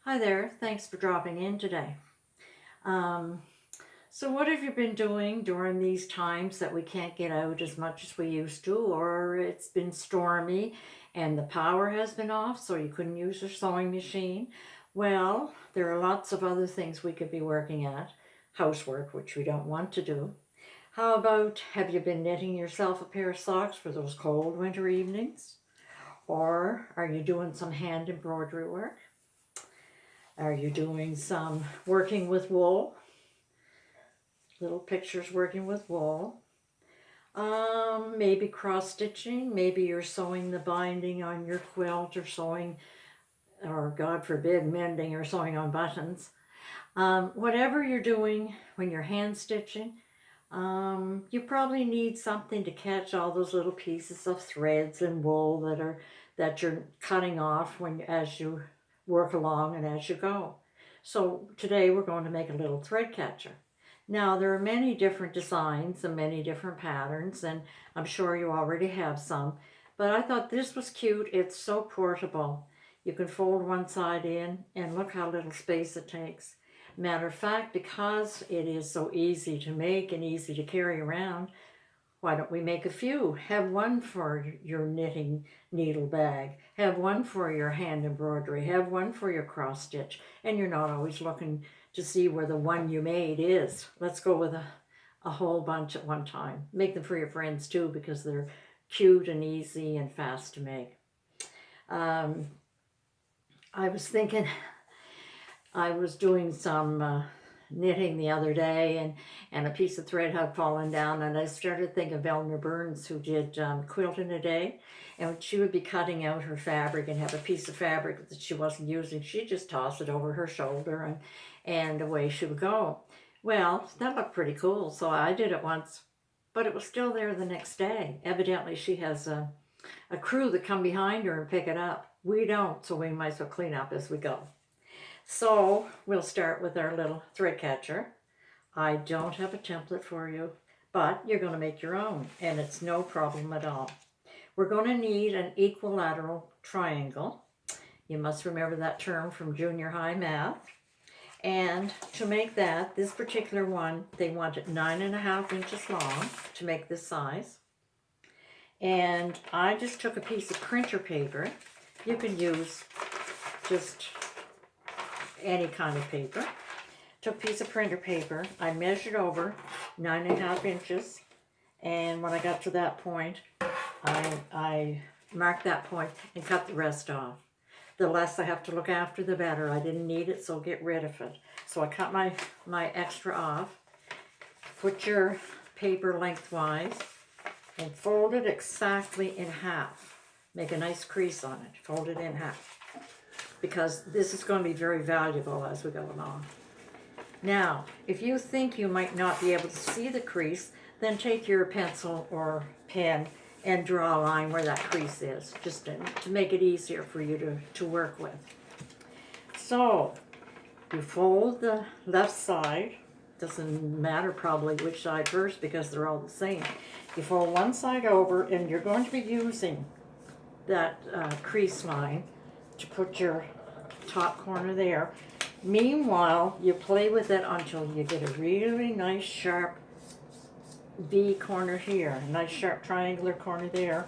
Hi there, thanks for dropping in today. Um, so what have you been doing during these times that we can't get out as much as we used to, or it's been stormy and the power has been off so you couldn't use your sewing machine? Well, there are lots of other things we could be working at. Housework, which we don't want to do. How about, have you been knitting yourself a pair of socks for those cold winter evenings? Or are you doing some hand embroidery work? Are you doing some working with wool? Little pictures working with wool. Maybe cross stitching. Maybe you're sewing the binding on your quilt, or sewing, or God forbid, mending or sewing on buttons. Whatever you're doing when you're hand stitching, you probably need something to catch all those little pieces of threads and wool that you're cutting off as you work along and as you go. So today we're going to make a little thread catcher. Now there are many different designs and many different patterns, and I'm sure you already have some, but I thought this was cute. It's so portable. You can fold one side in and look how little space it takes. Matter of fact, because it is so easy to make and easy to carry around, why don't we make a few? Have one for your knitting needle bag, have one for your hand embroidery, have one for your cross stitch, and you're not always looking to see where the one you made is. Let's go with a whole bunch at one time. Make them for your friends too, because they're cute and easy and fast to make. I was thinking, I was doing some knitting the other day, and a piece of thread had fallen down, and I started thinking of Eleanor Burns, who did Quilt in a Day, and she would be cutting out her fabric and have a piece of fabric that she wasn't using. She'd just toss it over her shoulder, and away she would go. Well, that looked pretty cool, so I did it once, but it was still there the next day. Evidently she has a crew that come behind her and pick it up. We don't, so we might as well clean up as we go. So we'll start with our little thread catcher. I don't have a template for you, but you're going to make your own, and it's no problem at all. We're going to need an equilateral triangle. You must remember that term from junior high math. And to make that, this particular one, they want it 9.5 inches long to make this size. And I just took a piece of printer paper. You can use just any kind of paper. Took a piece of printer paper. I measured over 9.5 inches, and when I got to that point, I marked that point and cut the rest off. The less I have to look after, the better. I didn't need it, so get rid of it. So I cut my extra off. Put your paper lengthwise and fold it exactly in half. Make a nice crease on it. Fold it in half, because this is going to be very valuable as we go along. Now, if you think you might not be able to see the crease, then take your pencil or pen and draw a line where that crease is, just to make it easier for you to work with. So, you fold the left side. Doesn't matter probably which side first, because they're all the same. You fold one side over, and you're going to be using that crease line to put your top corner there. Meanwhile, you play with it until you get a really nice sharp V corner here, a nice sharp triangular corner there.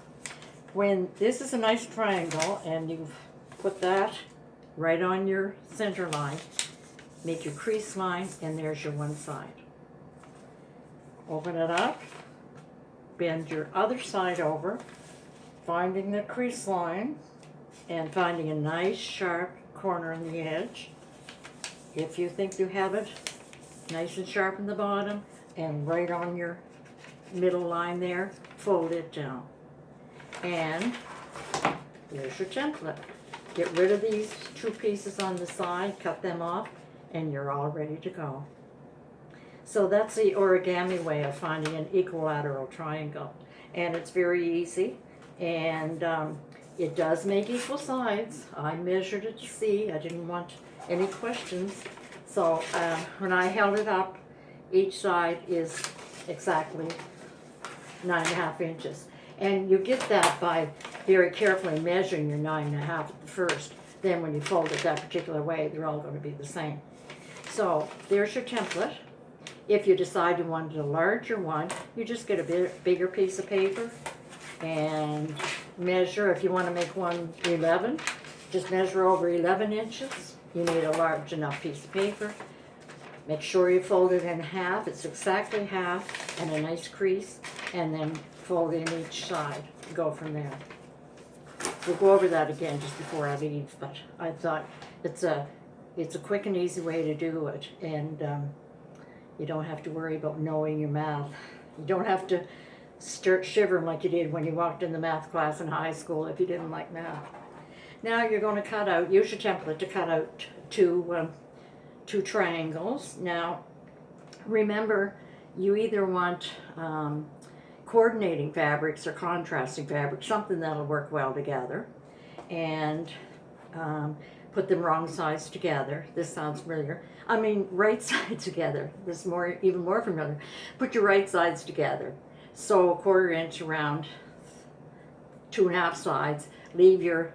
When this is a nice triangle and you've put that right on your center line, make your crease line, and there's your one side. Open it up, bend your other side over, finding the crease line and finding a nice sharp corner on the edge. If you think you have it nice and sharp in the bottom and right on your middle line there, fold it down. And there's your template. Get rid of these two pieces on the side, cut them off, and you're all ready to go. So that's the origami way of finding an equilateral triangle. And it's very easy, and it does make equal sides. I measured it to see. I didn't want any questions. So when I held it up, each side is exactly 9.5 inches. And you get that by very carefully measuring your 9.5 at the first. then when you fold it that particular way, they're all going to be the same. So there's your template. If you decide you wanted a larger one, you just get a bigger piece of paper and measure. If you want to make one 11, just measure over 11 inches. You need a large enough piece of paper. Make sure you fold it in half. It's exactly half and a nice crease, and then fold in each side. Go from there. We'll go over that again just before I leave, but I thought it's a quick and easy way to do it, and you don't have to worry about knowing your math. You don't have to start shivering like you did when you walked in the math class in high school if you didn't like math. Now you're going to cut out, use your template to cut out two triangles. Now remember, you either want coordinating fabrics or contrasting fabrics, something that'll work well together, and put them wrong sides together. This sounds familiar. I mean, right sides together. This is even more familiar. Put your right sides together. So 1/4 inch around 2½ sides. Leave your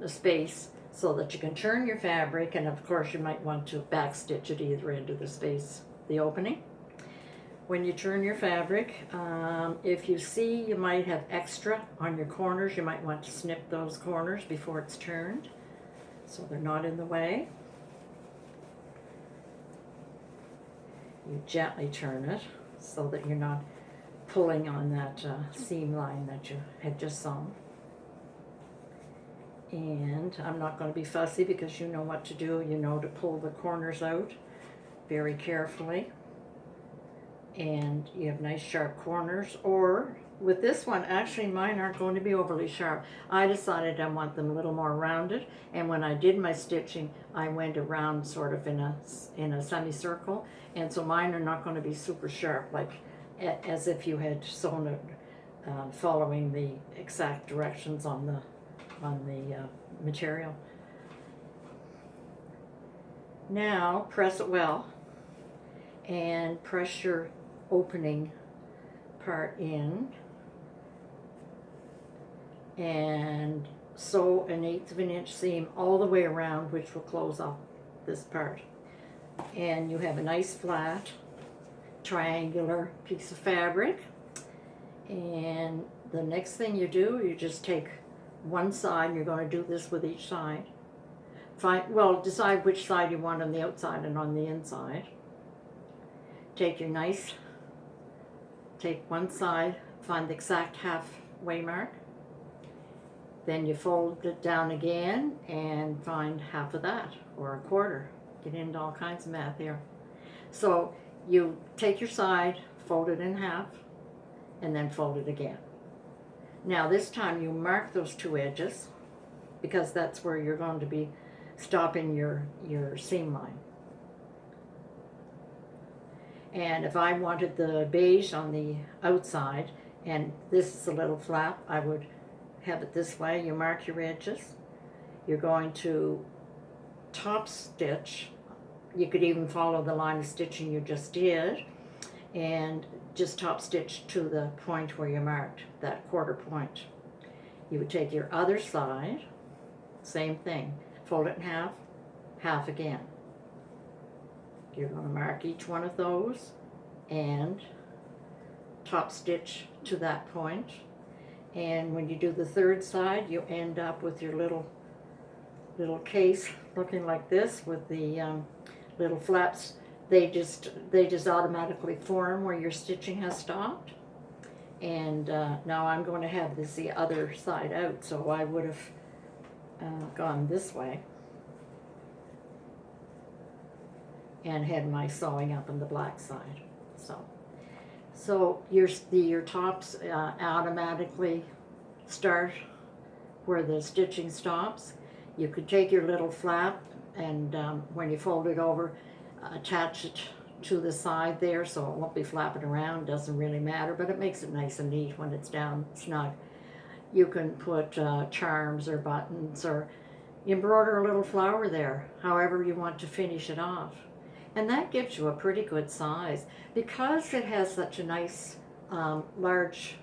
space so that you can turn your fabric, and of course you might want to back stitch at either end of the space, the opening. When you turn your fabric, if you see you might have extra on your corners, you might want to snip those corners before it's turned, so they're not in the way. You gently turn it so that you're not pulling on that seam line that you had just sewn. And I'm not going to be fussy because you know what to do. You know to pull the corners out very carefully. And you have nice sharp corners. Or with this one, actually mine aren't going to be overly sharp. I decided I want them a little more rounded, and when I did my stitching I went around sort of in a semicircle, and so mine are not going to be super sharp like as if you had sewn it following the exact directions on the material. Now press it well and press your opening part in and sew an 1/8 of an inch seam all the way around, which will close off this part. And you have a nice flat triangular piece of fabric, and the next thing you do, you just take one side. You're going to do this with each side. Decide which side you want on the outside and on the inside. Take one side, find the exact halfway mark, then you fold it down again and find half of that, or 1/4. Get into all kinds of math here. So you take your side, fold it in half, and then fold it again. Now this time you mark those 2 edges, because that's where you're going to be stopping your seam line. And if I wanted the beige on the outside, and this is a little flap, I would have it this way. You mark your edges. You're going to top stitch. You could even follow the line of stitching you just did, and just top stitch to the point where you marked, that 1/4 point. You would take your other side, same thing, fold it in half, half again. You're going to mark each one of those and top stitch to that point. And when you do the 3rd side, you end up with your little case looking like this with the little flaps. They just automatically form where your stitching has stopped. And now I'm going to have the other side out, so I would have gone this way and had my sewing up on the black side. So your tops automatically start where the stitching stops. You could take your little flap and when you fold it over, attach it to the side there so it won't be flapping around. Doesn't really matter, but it makes it nice and neat when it's down snug. You can put charms or buttons, or embroider a little flower there, however you want to finish it off. And that gives you a pretty good size. Because it has such a nice large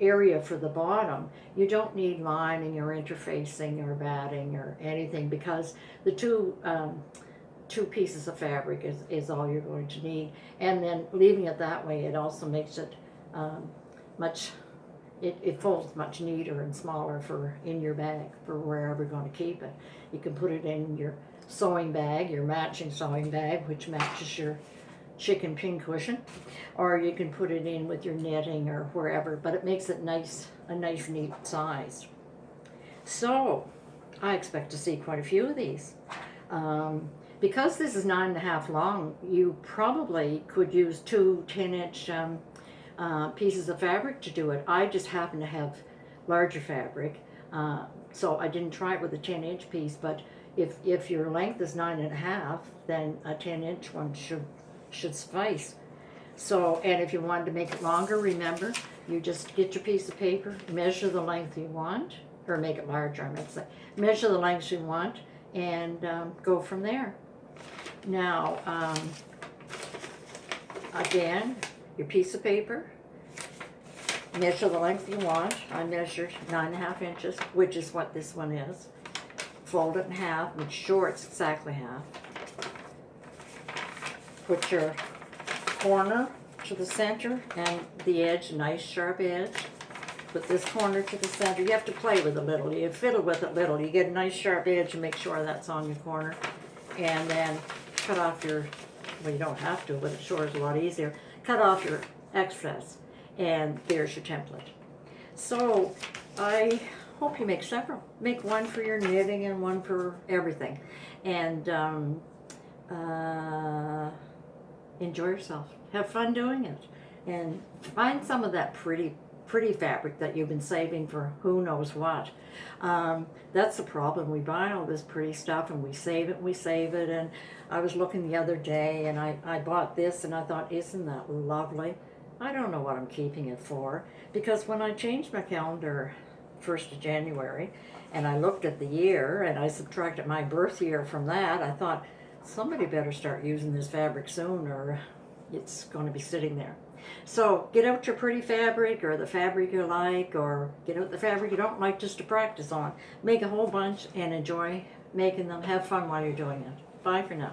area for the bottom, you don't need lining or interfacing or batting or anything, because the two pieces of fabric is all you're going to need. And then leaving it that way, it also makes it much, it folds much neater and smaller for in your bag for wherever you're going to keep it. You can put it in your sewing bag, your matching sewing bag, which matches your chicken pincushion, or you can put it in with your knitting or wherever, but it makes it nice, a nice neat size. So I expect to see quite a few of these. Because this is 9.5 long, you probably could use 2 10-inch pieces of fabric to do it. I just happen to have larger fabric, so I didn't try it with a 10-inch piece, but if your length is 9.5, then a 10-inch one should suffice. So, and if you wanted to make it longer, remember, you just get your piece of paper, measure the length you want, or make it larger, I meant to say. Measure the length you want, and go from there. Now, again, your piece of paper, measure the length you want. I measured 9.5 inches, which is what this one is. Fold it in half, make sure it's exactly half. Put your corner to the center and the edge, nice sharp edge. Put this corner to the center. You have to play with it a little. You fiddle with it a little. You get a nice sharp edge and make sure that's on your corner. And then cut off your, well, you don't have to, but it sure is a lot easier. Cut off your excess, and there's your template. So I hope you make several. Make one for your knitting and one for everything. And enjoy yourself. Have fun doing it. And find some of that pretty fabric that you've been saving for who knows what. That's the problem. We buy all this pretty stuff and we save it. And I was looking the other day and I bought this and I thought, isn't that lovely? I don't know what I'm keeping it for, because when I changed my calendar 1st of January and I looked at the year and I subtracted my birth year from that, I thought, somebody better start using this fabric soon or it's going to be sitting there. So get out your pretty fabric, or the fabric you like, or get out the fabric you don't like, just to practice on. Make a whole bunch and enjoy making them. Have fun while you're doing it. Bye for now.